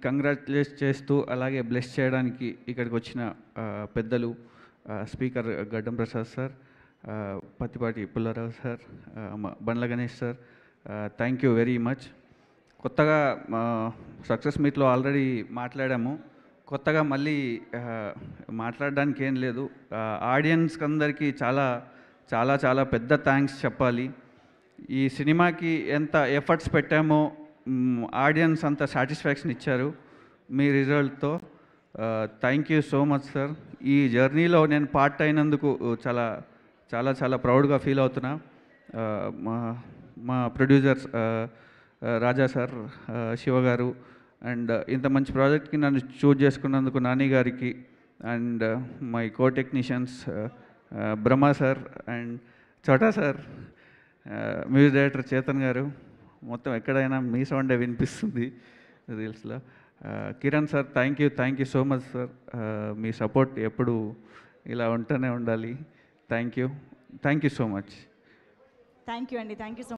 Congratulate చేస్తూ అలాగే bless చేయడానికి ఇక్కడికి వచ్చిన పెద్దలు speaker Gaddam Prasad sir, Pattipati Pullarao sir, Bandla Ganesh sir, thank you very much. కొత్తగా సక్సెస్ మీట్లో ఆల్రెడీ మాట్లాడాము, కొత్తగా మళ్ళీ మాట్లాడడానికి ఏం లేదు. ఆడియన్స్కి అందరికీ చాలా చాలా చాలా పెద్ద థ్యాంక్స్ చెప్పాలి. ఈ సినిమాకి ఎంత ఎఫర్ట్స్ పెట్టామో ఆడియన్స్ అంత సాటిస్ఫాక్షన్ ఇచ్చారు మీ రిజల్ట్తో. Thank you so much sir. ఈ జర్నీలో నేను పార్ట్ అయినందుకు చాలా చాలా చాలా ప్రౌడ్గా ఫీల్ అవుతున్నా. మా ప్రొడ్యూసర్స్ రాజా సార్, శివ గారు, అండ్ ఇంత మంచి ప్రాజెక్ట్కి నన్ను చూజ్ చేసుకున్నందుకు నాని గారికి, and my co technicians Brahma sir and Chota sir, music director Chetan garu, మొత్తం ఎక్కడైనా మీ సౌండే వినిపిస్తుంది రీల్స్లో. Kiran sir, thank you so much sir. మీ సపోర్ట్ ఎప్పుడు ఇలా ఉంటూనే ఉండాలి. Thank you so much. Thank you అండి. Thank you so